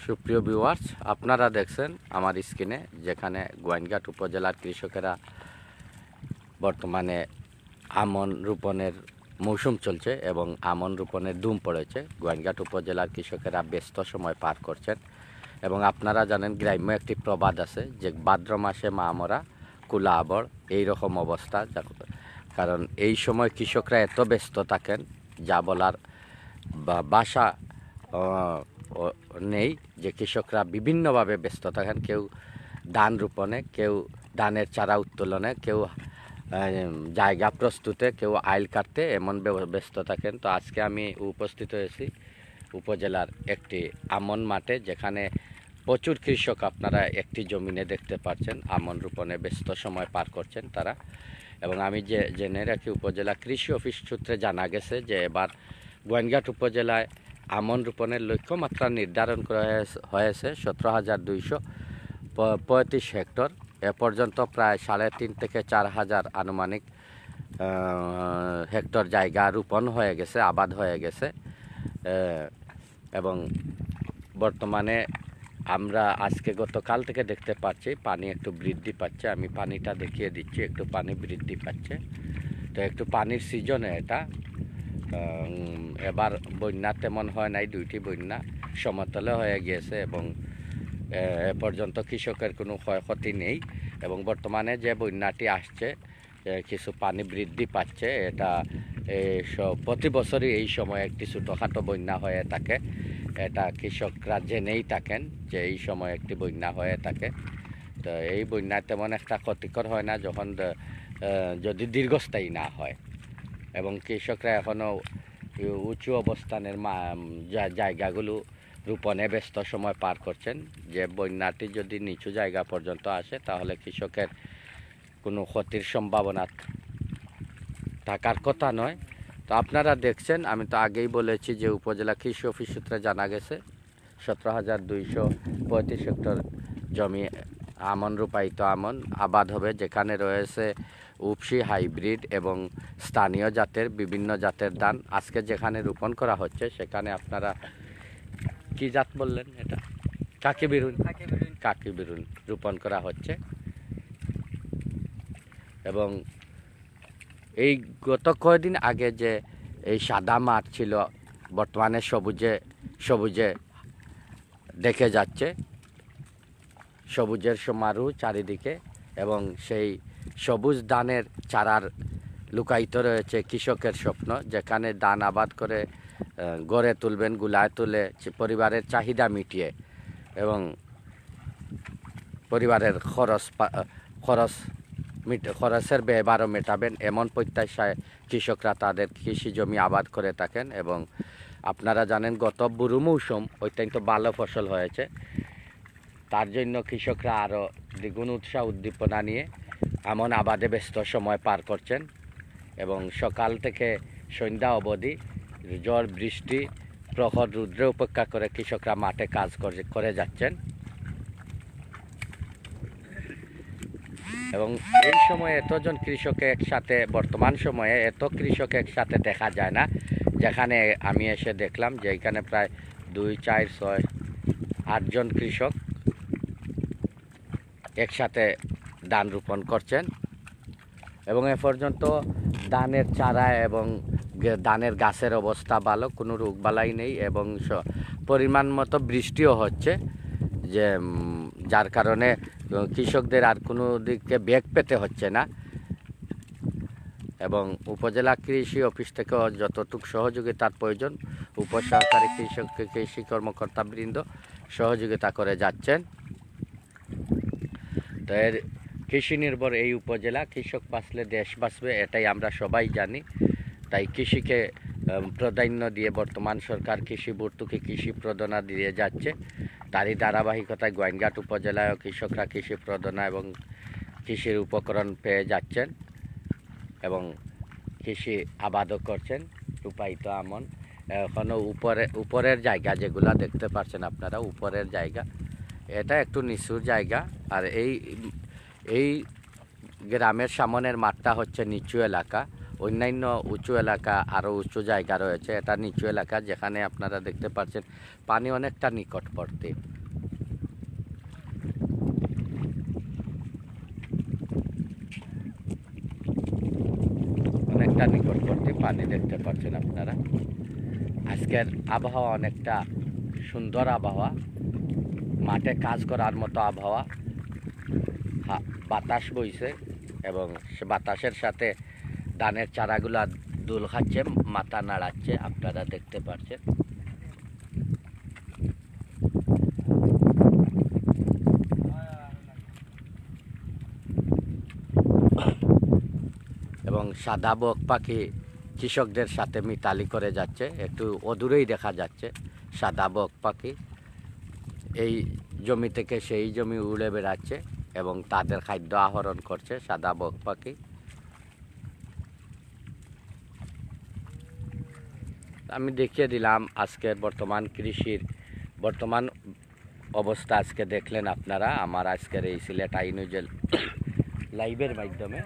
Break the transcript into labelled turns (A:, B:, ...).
A: সুপ্রিয় ভিউয়ার্স, আপনারা দেখছেন আমার স্ক্রিনে যেখানে গোয়াইনঘাট উপজেলার কৃষকেরা বর্তমানে আমন রোপণের মৌসুম চলছে এবং আমন রোপণের ধুম পড়েছে। গোয়াইনঘাট উপজেলার কৃষকেরা ব্যস্ত সময় পার করছেন এবং আপনারা জানেন গ্রাম্য একটি প্রবাদ আছে যে ভাদ্র মাসে মা মরা কুলা আবর, এইরকম অবস্থা। কারণ এই সময় কৃষকরা এত ব্যস্ত থাকেন যা বলার ভাষা নেই, যে কৃষকরা বিভিন্নভাবে ব্যস্ত থাকেন। কেউ ধান রোপণে, কেউ ধানের চারা উত্তোলনে, কেউ জায়গা প্রস্তুতে, কেউ আইল কাটতে এমন ব্যস্ত থাকেন। তো আজকে আমি উপস্থিত হয়েছি উপজেলার একটি আমন মাঠে, যেখানে প্রচুর কৃষক আপনারা একটি জমিনে দেখতে পাচ্ছেন আমন রোপণে ব্যস্ত সময় পার করছেন তারা। এবং আমি জেনে রাখি, উপজেলা কৃষি অফিস সূত্রে জানা গেছে যে এবার গোয়াইনঘাট উপজেলায় আমন রোপণের লক্ষ্যমাত্রা নির্ধারণ করা হয়েছে 17,235 হেক্টর। এ পর্যন্ত প্রায় 3.5 থেকে 4,000 আনুমানিক হেক্টর জায়গা রোপণ হয়ে গেছে, আবাদ হয়ে গেছে। এবং বর্তমানে আমরা আজকে গতকাল থেকে দেখতে পাচ্ছি পানি একটু বৃদ্ধি পাচ্ছে। আমি পানিটা দেখিয়ে দিচ্ছি, একটু পানি বৃদ্ধি পাচ্ছে। তো একটু পানির সিজনে এটা। এবার বন্যা তেমন হয় নাই, 2টি বন্যা সমতলে হয়ে গিয়েছে এবং এ পর্যন্ত কৃষকের কোনো ক্ষয়ক্ষতি নেই। এবং বর্তমানে যে বন্যাটি আসছে, কিছু পানি বৃদ্ধি পাচ্ছে। এটা প্রতি বছরই এই সময় একটি ছোটোখাটো বন্যা হয়ে থাকে। এটা কৃষকরা জেনেই থাকেন যে এই সময় একটি বন্যা হয়ে থাকে। তো এই বন্যা তেমন একটা ক্ষতিকর হয় না যখন যদি দীর্ঘস্থায়ী না হয়। এবং কৃষকরা এখনও উঁচু অবস্থানের জায়গাগুলো রোপণে ব্যস্ত সময় পার করছেন। যে বন্যাটি যদি নিচু জায়গা পর্যন্ত আসে তাহলে কৃষকের কোনো ক্ষতির সম্ভাবনা থাকার কথা নয়। তো আপনারা দেখছেন, আমি তো আগেই বলেছি যে উপজেলা কৃষি অফিস সূত্রে জানা গেছে 17,235 হেক্টর জমি আমন রূপায়িত আমন আবাদ হবে, যেখানে রয়েছে উপসি, হাইব্রিড এবং স্থানীয় জাতের বিভিন্ন জাতের ধান। আজকে যেখানে রোপণ করা হচ্ছে সেখানে আপনারা কি জাত বললেন? এটা কাকি বিরুন রোপণ করা হচ্ছে। এবং এই গত কয়েকদিন আগে যে এই সাদা মাঠ ছিল, বর্তমানে সবুজে দেখে যাচ্ছে, সবুজের সমারোহ চারিদিকে। এবং সেই সবুজ ধানের চারার লুকায়িত রয়েছে কৃষকের স্বপ্ন, যেখানে ধান আবাদ করে গড়ে তুলবেন, গুলায় তুলে পরিবারের চাহিদা মিটিয়ে এবং পরিবারের খরচের ব্যয়ভারও মেটাবেন, এমন প্রত্যাশায় কৃষকরা তাদের কৃষি জমি আবাদ করে থাকেন। এবং আপনারা জানেন গত বুরু মৌসুম অত্যন্ত ভালো ফসল হয়েছে। তার জন্য কৃষকরা আরও দ্বিগুণ উৎসাহ উদ্দীপনা নিয়ে আমন আবাদে ব্যস্ত সময় পার করছেন। এবং সকাল থেকে সন্ধ্যা অবধি ঝড় বৃষ্টি প্রখর রৌদ্রে উপেক্ষা করে কৃষকরা মাঠে কাজ করে যাচ্ছেন। এবং এই সময়ে এতজন কৃষক একসাথে, বর্তমান সময়ে এত কৃষক একসাথে দেখা যায় না। যেখানে আমি এসে দেখলাম যে এখানে প্রায় 2, 4, 6, 8 জন কৃষক একসাথে ধান রোপণ করছেন। এবং এ পর্যন্ত ধানের চারা এবং ধানের গাছের অবস্থা ভালো, কোনো রোগবালাই নেই এবং পরিমাণ মতো বৃষ্টিও হচ্ছে, যে যার কারণে কৃষকদের আর কোনো দিকে বেগ পেতে হচ্ছে না। এবং উপজেলা কৃষি অফিস থেকেও যতটুকু সহযোগিতার প্রয়োজন উপসহকারী কৃষি কর্মকর্তাবৃন্দ সহযোগিতা করে যাচ্ছেন। তো এর কৃষি নির্ভর এই উপজেলা, কৃষক বাঁচলে দেশ বাঁচবে, এটাই আমরা সবাই জানি। তাই কৃষিকে প্রাধান্য দিয়ে বর্তমান সরকার কৃষি ভর্তুকি, কৃষি প্রণোদনা দিয়ে যাচ্ছে। তারই ধারাবাহিকতায় গোয়াইনঘাট উপজেলায়ও কৃষকরা কৃষি প্রণোদনা এবং কৃষির উপকরণ পেয়ে যাচ্ছেন এবং কৃষি আবাদও করছেন। রূপায়িত আমন এখনও উপরের জায়গা যেগুলা দেখতে পাচ্ছেন আপনারা, উপরের জায়গা, এটা একটু নিচুর জায়গা। আর এই গ্রামের সামনের মাঠটা হচ্ছে নিচু এলাকা। অন্যান্য উঁচু এলাকা, আরও উঁচু জায়গা রয়েছে, এটা নিচু এলাকা, যেখানে আপনারা দেখতে পাচ্ছেন পানি অনেকটা নিকটবর্তী। নিকটবর্তী পানি দেখতে পাচ্ছেন আপনারা। আজকের আবহাওয়া অনেকটা সুন্দর আবহাওয়া, মাঠে কাজ করার মতো আবহাওয়া। বাতাস বইছে এবং সে বাতাসের সাথে ধানের চারাগুলা দুল খাচ্ছে, মাথা নাড়াচ্ছে, আপনারা দেখতে পাচ্ছেন। এবং সাদা বক পাখি কৃষকদের সাথে মিতালি করে যাচ্ছে, একটু অদূরেই দেখা যাচ্ছে সাদা বক পাখি। এই জমি থেকে সেই জমি উড়ে বেড়াচ্ছে এবং তাদের খাদ্য আহরণ করছে সাদা বক পাখি। আমি দেখিয়ে দিলাম আজকের বর্তমান কৃষির বর্তমান অবস্থা। আজকে দেখলেন আপনারা আমার আজকের এই সিলেট আই নিউজ লাইভের মাধ্যমে।